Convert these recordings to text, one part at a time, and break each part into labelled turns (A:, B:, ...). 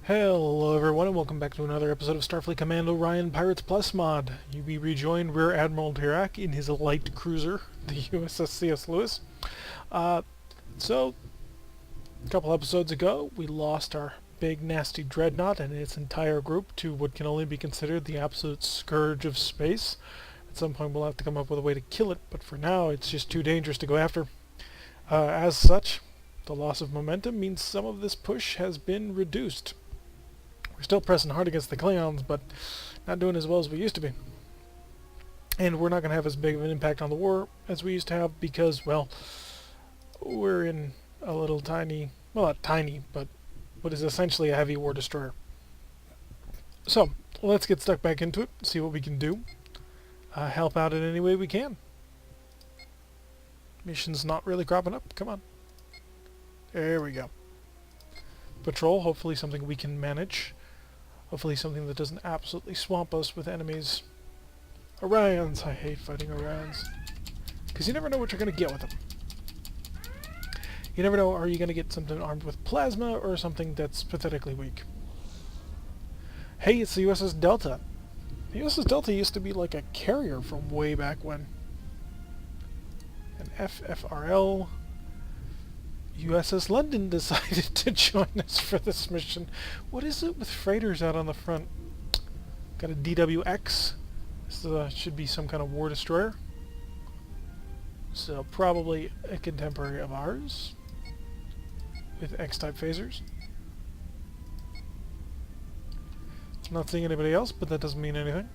A: Hello everyone and welcome back to another episode of Starfleet Command Orion Pirates Plus mod. We rejoined Rear Admiral Dirac in his light cruiser, the USS C.S. Lewis. So, a couple episodes ago, we lost our big nasty dreadnought and its entire group to what can only be considered the absolute scourge of space. At some point we'll have to come up with a way to kill it, but for now it's just too dangerous to go after. As such, the loss of momentum means some of this push has been reduced. We're still pressing hard against the Klingons, but not doing as well as we used to be. And we're not going to have as big of an impact on the war as we used to have because, well, we're in a little tiny, well not tiny, but what is essentially a heavy war destroyer. So, let's get stuck back into it, see what we can do. Help out in any way we can. Mission's not really cropping up, come on. There we go. Patrol, hopefully something we can manage. Hopefully something that doesn't absolutely swamp us with enemies. Orions! I hate fighting Orions. Because you never know what you're going to get with them. You never know, are you going to get something armed with plasma or something that's pathetically weak. Hey, it's the USS Delta. The USS Delta used to be like a carrier from way back when. An FFRL. USS London decided to join us for this mission. What is it with freighters out on the front? Got a DWX. This should be some kind of war destroyer. So probably a contemporary of ours with X-type phasers. Not seeing anybody else, but that doesn't mean anything.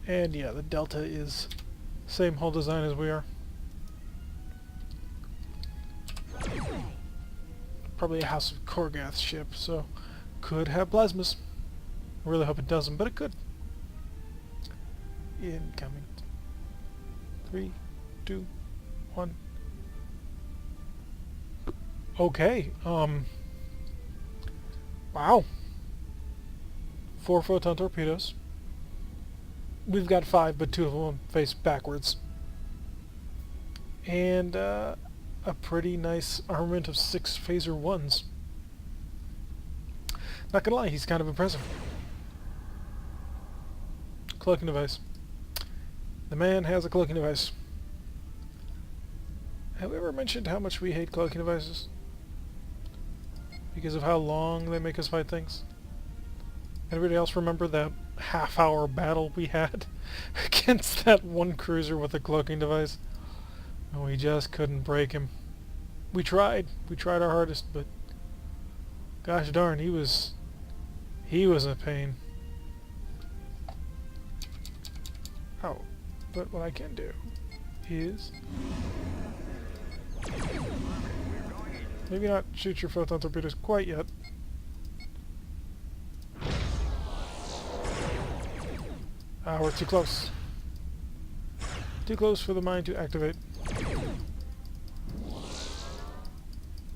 A: And yeah, the Delta is same hull design as we are. Probably a House of Korgath ship, so could have plasmas. I really hope it doesn't, but it could. Incoming. 3, 2, 1. Okay, wow. 4 photon torpedoes. We've got 5, but 2 of them face backwards. And a pretty nice armament of 6 phaser 1s. Not gonna lie, he's kind of impressive. Cloaking device. The man has a cloaking device. Have we ever mentioned how much we hate cloaking devices? Because of how long they make us fight things? Anybody else remember that half-hour battle we had against that one cruiser with a cloaking device? And we just couldn't break him. We tried our hardest, but gosh darn, he was a pain. Oh, but what I can do is maybe not shoot your photon torpedoes quite yet. We're too close. Too close for the mine to activate.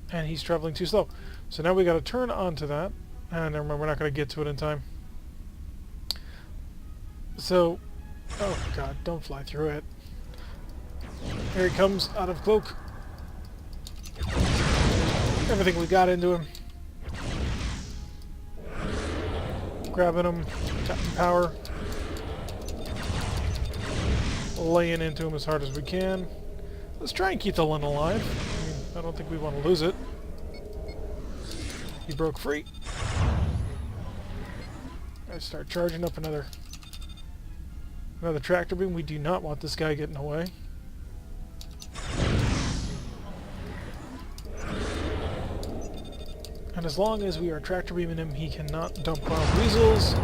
A: And he's traveling too slow. So now we gotta turn onto that. Never mind, we're not gonna get to it in time. So, oh god, don't fly through it. Here he comes, out of cloak. Everything we got into him. Grabbing him, tapping power. Laying into him as hard as we can. Let's try and keep the Lin alive. I mean, I don't think we want to lose it. He broke free. I start charging up another tractor beam. We do not want this guy getting away. And as long as we are tractor beaming him, he cannot dump wild weasels.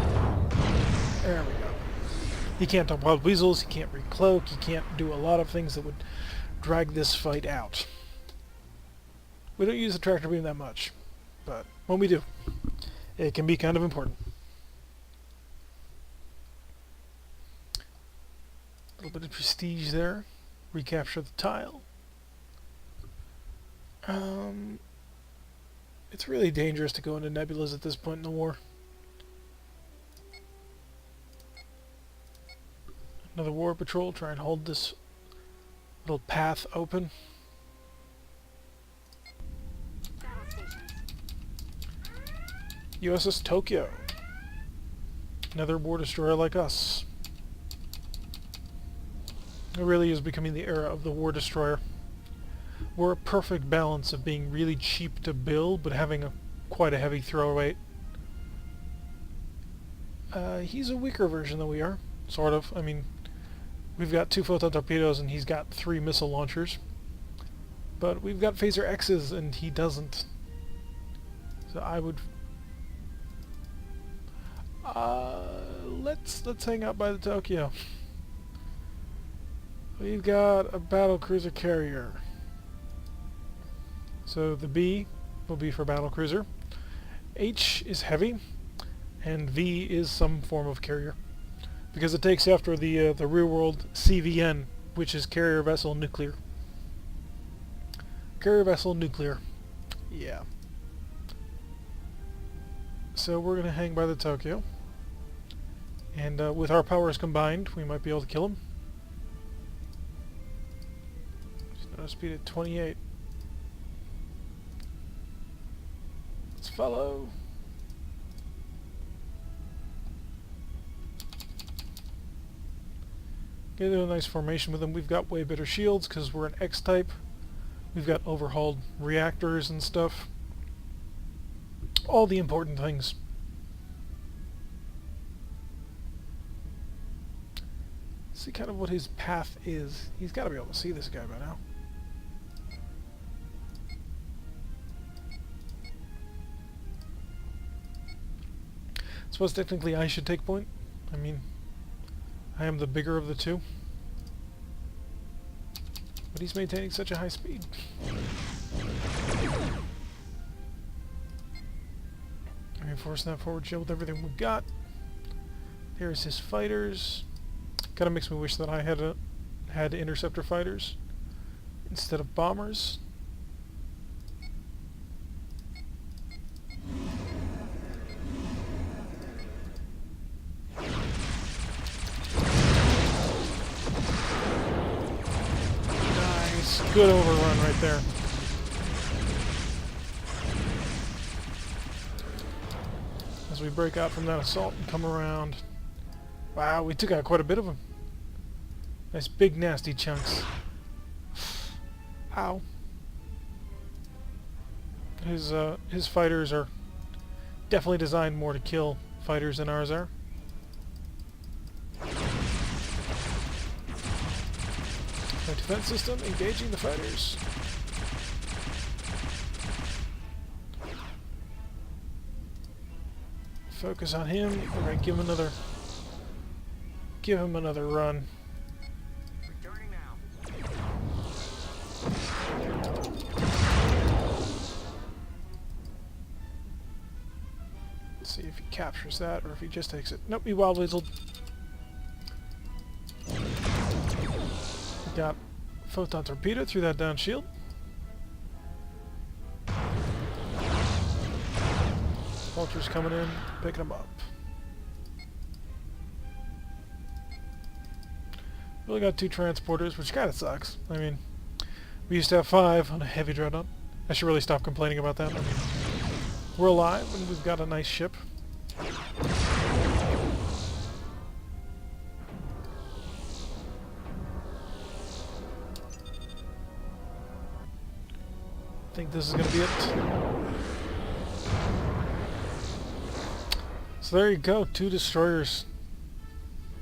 A: There we go. He can't dump wild weasels, he can't recloak, he can't do a lot of things that would drag this fight out. We don't use the tractor beam that much, but when we do, it can be kind of important. A little bit of prestige there. Recapture the tile. It's really dangerous to go into nebulas at this point in the war. Another war patrol, try and hold this little path open. USS Tokyo. Another war destroyer like us. It really is becoming the era of the war destroyer. We're a perfect balance of being really cheap to build, but having quite a heavy throw rate. He's a weaker version than we are, sort of. I mean, we've got 2 photon torpedoes and he's got 3 missile launchers. But we've got phaser X's and he doesn't. So I would... let's hang out by the Tokyo. We've got a battle cruiser carrier. So the B will be for battle cruiser. H is heavy, and V is some form of carrier, because it takes after the real world CVN, which is carrier vessel nuclear. Carrier vessel nuclear. Yeah. So we're gonna hang by the Tokyo, and with our powers combined, we might be able to kill him. Snow speed at 28. Let's follow. Get into a nice formation with them. We've got way better shields because we're an X-type. We've got overhauled reactors and stuff. All the important things. See kind of what his path is. He's got to be able to see this guy by now. I suppose technically I should take point. I mean, I am the bigger of the two. But he's maintaining such a high speed. Reinforcing that forward shield with everything we've got. There's his fighters. Kind of makes me wish that I had interceptor fighters instead of bombers. Good overrun right there. As we break out from that assault and come around. Wow, we took out quite a bit of them. Nice big nasty chunks. Ow. His fighters are definitely designed more to kill fighters than ours are. Our defense system engaging the fighters. Focus on him. We're gonna give him another run.
B: Returning now.
A: Let's see if he captures that or if he just takes it. Nope, he wild weaseled. Got photon torpedo through that down shield. Vulture's coming in, picking them up. We only got 2 transporters, which kind of sucks. I mean, we used to have 5 on a heavy dreadnought. I should really stop complaining about that. I mean, we're alive and we've got a nice ship. I think this is going to be it. So there you go, 2 destroyers.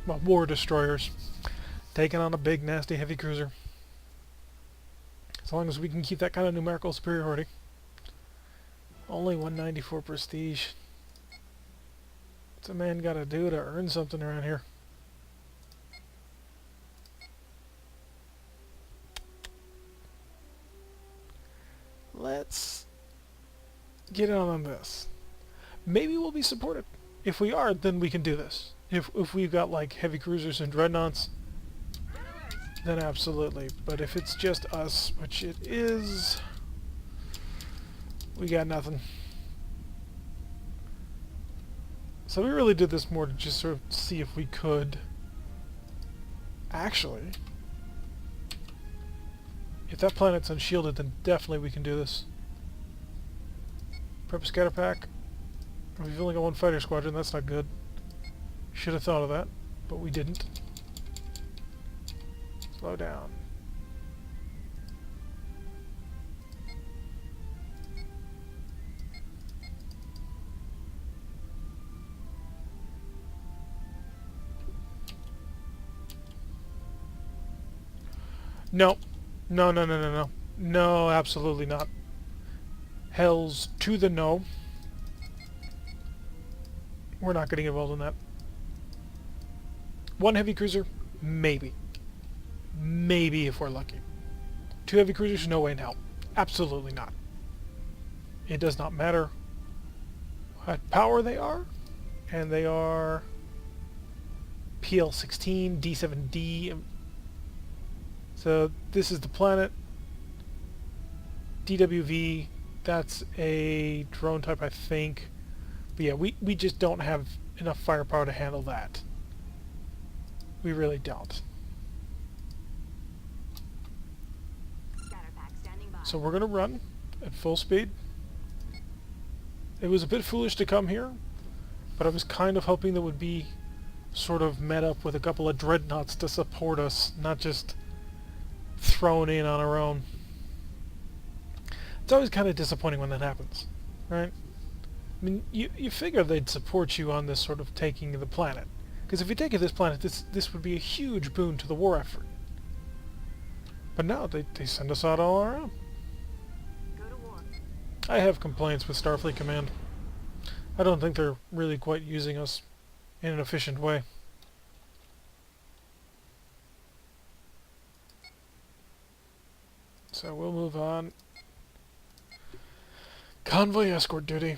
A: Well, war destroyers. Taking on a big, nasty, heavy cruiser. As long as we can keep that kind of numerical superiority. Only 194 prestige. What's a man got to do to earn something around here? Let's get on this. Maybe we'll be supported. If we are, then we can do this. If we've got like heavy cruisers and dreadnoughts, then absolutely. But if it's just us, which it is, we got nothing. So we really did this more to just sort of see if we could actually... If that planet's unshielded, then definitely we can do this. Prep scatter pack. We've only got one fighter squadron, that's not good. Should have thought of that, but we didn't. Slow down. No. No, no, no, no, no. No, absolutely not. Hells to the no. We're not getting involved in that. One heavy cruiser? Maybe. Maybe if we're lucky. Two heavy cruisers? No way in hell. Absolutely not. It does not matter what power they are. And they are PL-16, D7D. So this is the planet. DWV, that's a drone type, I think. But yeah, we just don't have enough firepower to handle that. We really don't. So we're going to run at full speed. It was a bit foolish to come here, but I was kind of hoping that would be sort of met up with a couple of dreadnoughts to support us, not just thrown in on our own. It's always kind of disappointing when that happens, right? I mean, you figure they'd support you on this sort of taking of the planet. Because if you take this planet, this would be a huge boon to the war effort. But no, they send us out all on our own. I have complaints with Starfleet Command. I don't think they're really quite using us in an efficient way. So we'll move on. Convoy escort duty.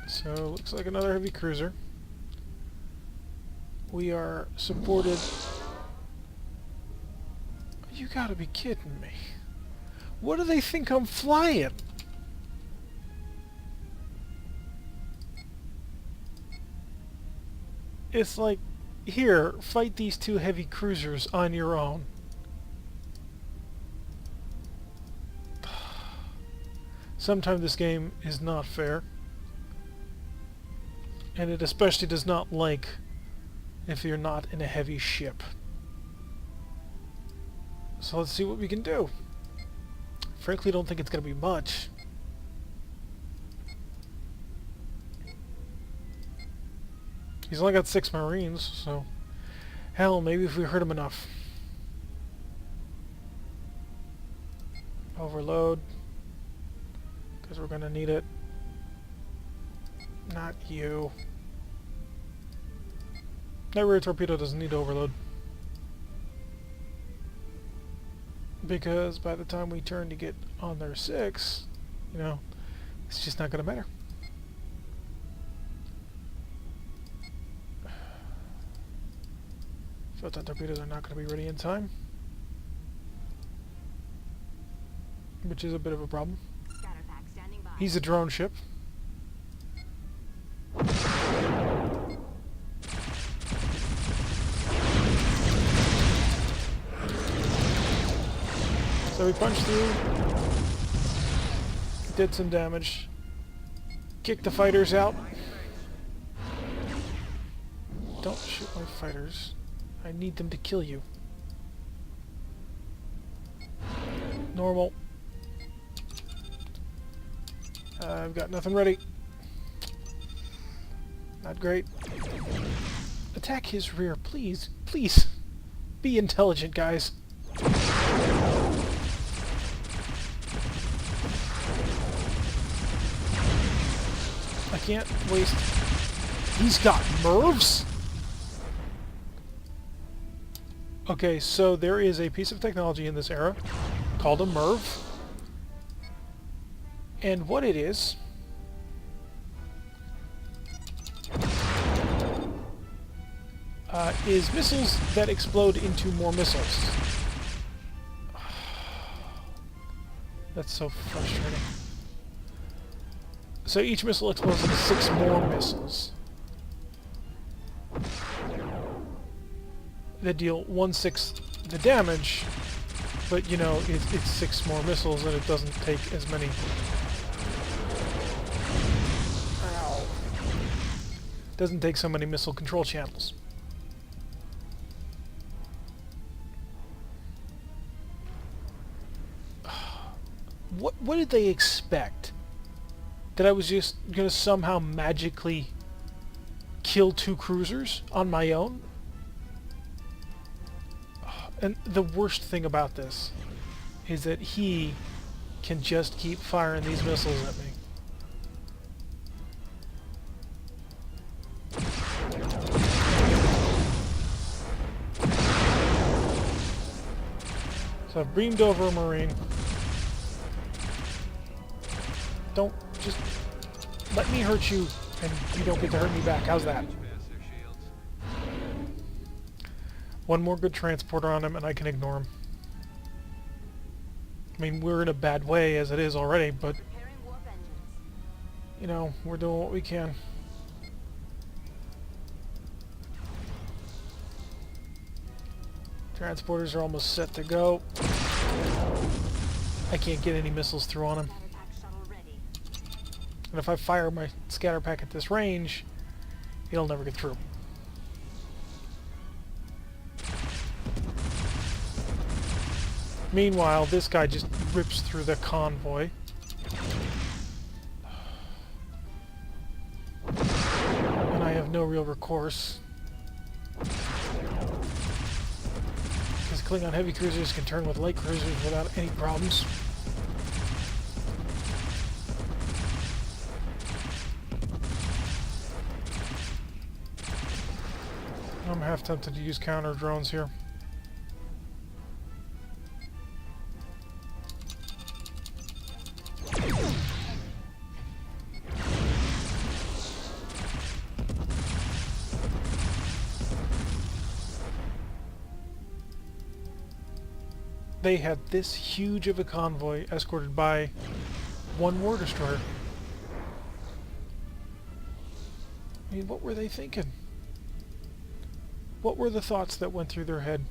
A: So looks like another heavy cruiser. We are supported. You gotta be kidding me. What do they think I'm flying? It's like, here, fight these two heavy cruisers on your own. Sometimes this game is not fair. And it especially does not like if you're not in a heavy ship. So let's see what we can do. Frankly, don't think it's going to be much. He's only got 6 Marines, so... Hell, maybe if we hurt him enough. Overload. Because we're going to need it. Not you. That rear torpedo doesn't need to overload. Because by the time we turn to get on their 6, you know, it's just not going to matter. Photon torpedoes are not going to be ready in time. Which is a bit of a problem. He's a drone ship. So we punched through, did some damage, kicked the fighters out. Don't shoot my fighters. I need them to kill you. Normal. I've got nothing ready. Not great. Attack his rear, please. Please. Be intelligent, guys. I can't waste... He's got MIRVs? Okay, so there is a piece of technology in this era called a MIRV. And what it is missiles that explode into more missiles. That's so frustrating. So each missile explodes into 6 more missiles that deal 1/6 the damage, but you know, it's 6 more missiles and it doesn't take as many. Ow. Doesn't take so many missile control channels. What did they expect? That I was just gonna somehow magically kill 2 cruisers on my own? And the worst thing about this is that he can just keep firing these missiles at me. So I've beamed over a Marine. Don't just let me hurt you and you don't get to hurt me back. How's that? One more good transporter on him and I can ignore him. I mean, we're in a bad way as it is already, but you know, we're doing what we can. Transporters are almost set to go. I can't get any missiles through on him. And if I fire my scatter pack at this range, it'll never get through. Meanwhile, this guy just rips through the convoy. And I have no real recourse. Because Klingon heavy cruisers can turn with light cruisers without any problems. I'm half tempted to use counter drones here. They had this huge of a convoy escorted by 1 war destroyer. I mean, what were they thinking? What were the thoughts that went through their head?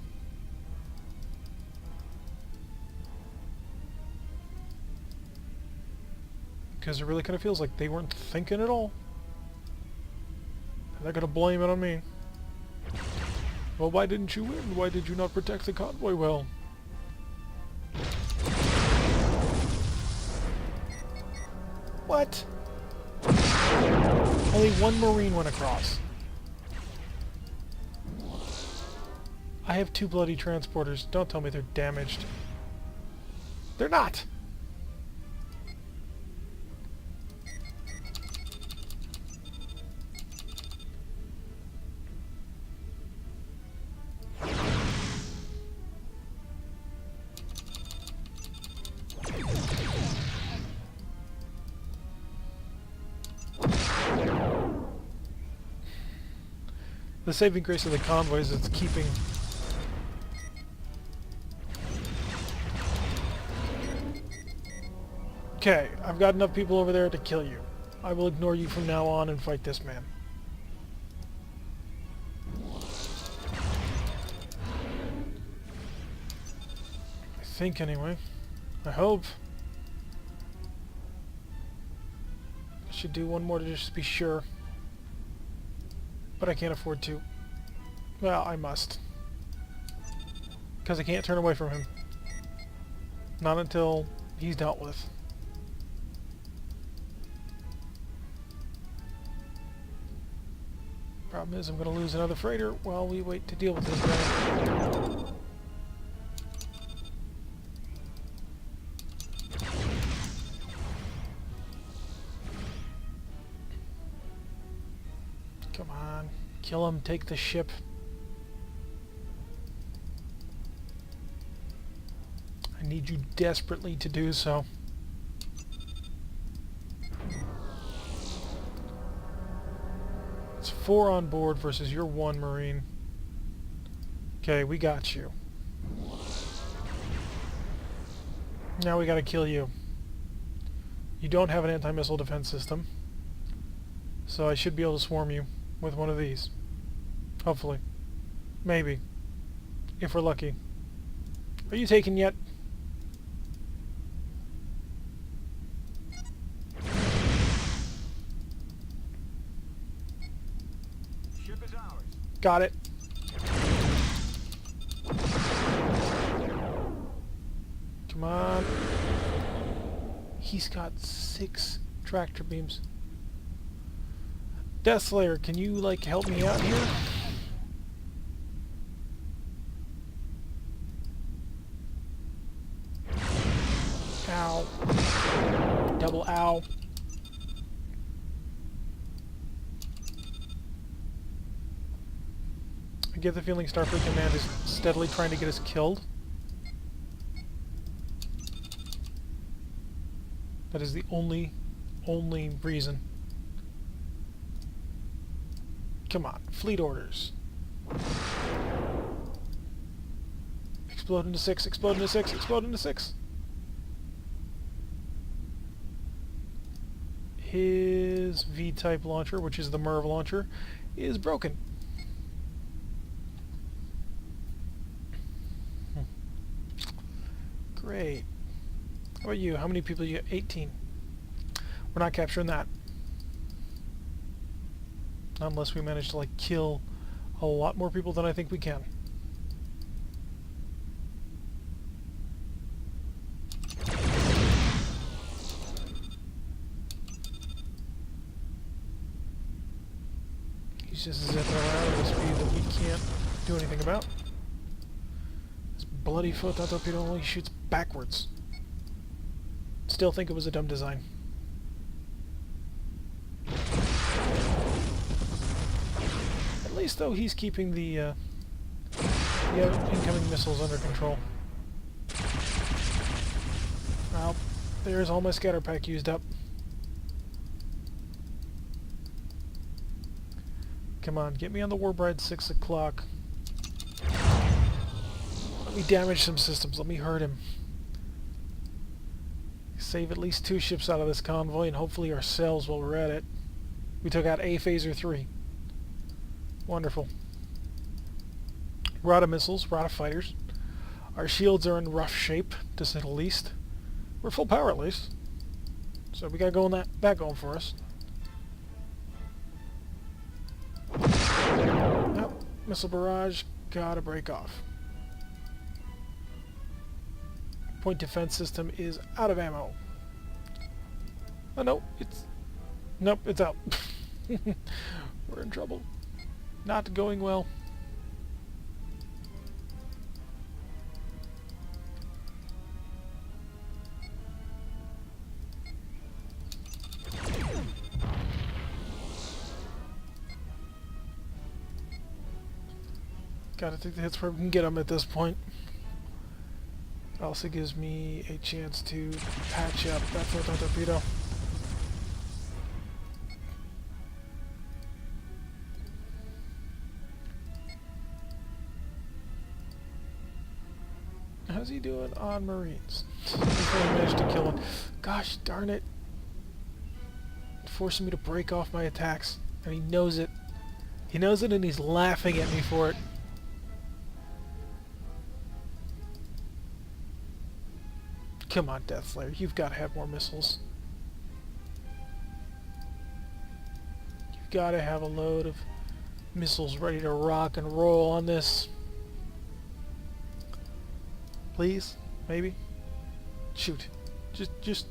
A: Because it really kind of feels like they weren't thinking at all. And they're going to blame it on me. Well, why didn't you win? Why did you not protect the convoy well? What? Only 1 Marine went across. I have 2 bloody transporters. Don't tell me they're damaged. They're not! The saving grace of the convoy is it's keeping... Okay, I've got enough people over there to kill you. I will ignore you from now on and fight this man. I think, anyway. I hope. I should do 1 more to just be sure. But I can't afford to. Well, I must. Because I can't turn away from him. Not until he's dealt with. Problem is, I'm going to lose another freighter while we wait to deal with this guy. Come on. Kill him, take the ship. I need you desperately to do so. It's 4 on board versus your 1 Marine. Okay, we got you. Now we gotta kill you. You don't have an anti-missile defense system. So I should be able to swarm you with one of these. Hopefully. Maybe. If we're lucky. Are you taken yet?
B: Ship is ours.
A: Got it. Come on. He's got 6 tractor beams. Death Slayer, can you, like, help me out here? Ow. Double ow. I get the feeling Starfleet Command is steadily trying to get us killed. That is the only reason. Come on, fleet orders. Explode into 6, explode into 6, explode into 6. His V-type launcher, which is the MIRV launcher, is broken. Great. How about you? How many people you got? 18. We're not capturing that. Unless we manage to, like, kill a lot more people than I think we can. He's just zipping around at a speed that we can't do anything about. This bloody photon torpedo only shoots backwards. Still think it was a dumb design. At least, though, he's keeping the incoming missiles under control. Well, there's all my scatter pack used up. Come on, get me on the Warbird 6 o'clock. Let me damage some systems. Let me hurt him. Save at least 2 ships out of this convoy, and hopefully ourselves while we're at it. We took out A Phaser 3. Wonderful. We're out of missiles, we're out of fighters. Our shields are in rough shape, to say the least. We're full power at least. So we got that going for us. Nope, missile barrage, gotta break off. Point defense system is out of ammo. Oh no, nope, it's out. We're in trouble. Not going well. Gotta take the hits where we can get them at this point. Also gives me a chance to patch up that photon torpedo. How's he doing on Marines? He's managed to kill one. Gosh darn it. Forcing me to break off my attacks. And he knows it. He knows it and he's laughing at me for it. Come on, Death Slayer. You've got to have more missiles. You've got to have a load of missiles ready to rock and roll on this. Please? Maybe? Shoot. Just...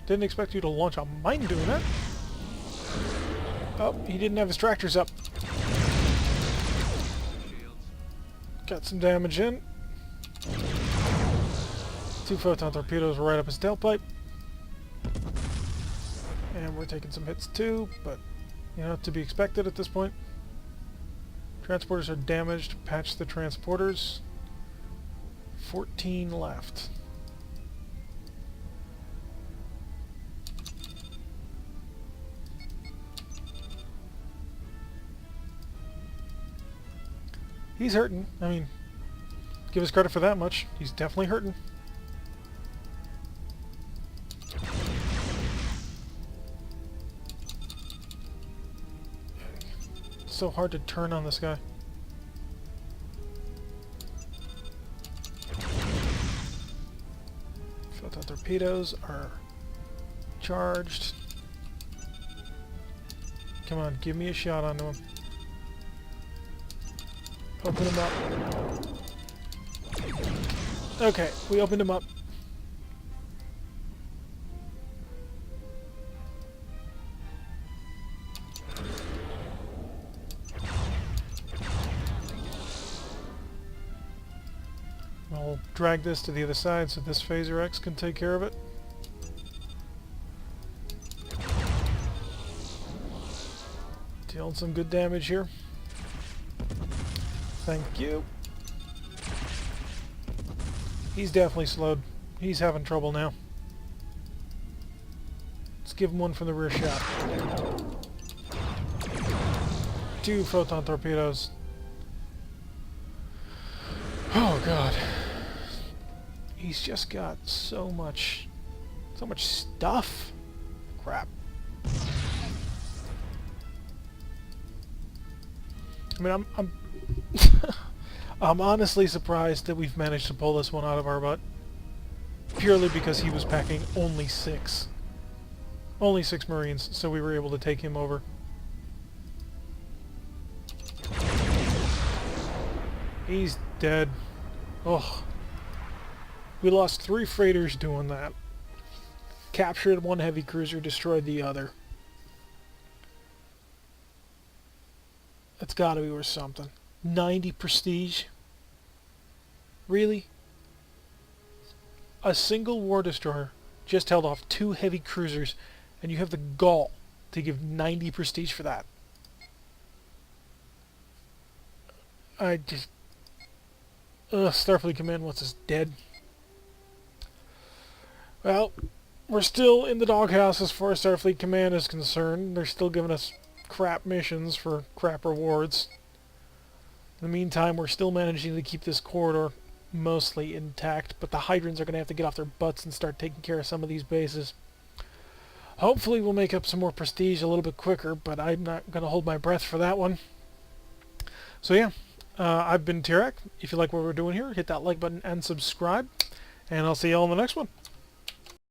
A: Didn't expect you to launch a mine doing that. Oh, he didn't have his tractors up. Got some damage in. 2 photon torpedoes right up his tailpipe. And we're taking some hits too, but, you know, to be expected at this point. Transporters are damaged. Patch the transporters. 14 left. He's hurting. I mean, give us credit for that much. He's definitely hurting. so hard to turn on this guy. Photon torpedoes are charged. Come on, give me a shot onto him. Open him up. Okay, we opened him up. I'll drag this to the other side so this Phaser X can take care of it. Dealing some good damage here. Thank you. He's definitely slowed. He's having trouble now. Let's give him one from the rear shot. 2 photon torpedoes. Oh god. He's just got so much stuff. Crap. I mean, I'm I'm honestly surprised that we've managed to pull this one out of our butt. Purely because he was packing only 6. Only 6 Marines, so we were able to take him over. He's dead. Ugh. We lost 3 freighters doing that. Captured 1 heavy cruiser, destroyed the other. That's gotta be worth something. 90 prestige? Really? A single war destroyer just held off 2 heavy cruisers, and you have the gall to give 90 prestige for that. I just... Starfleet Command wants us dead. Well, we're still in the doghouse as far as Starfleet Command is concerned. They're still giving us crap missions for crap rewards. In the meantime, we're still managing to keep this corridor mostly intact, but the Hydrants are going to have to get off their butts and start taking care of some of these bases. Hopefully we'll make up some more prestige a little bit quicker, but I'm not going to hold my breath for that one. So yeah, I've been Tirak. If you like what we're doing here, hit that like button and subscribe, and I'll see you all in the next one.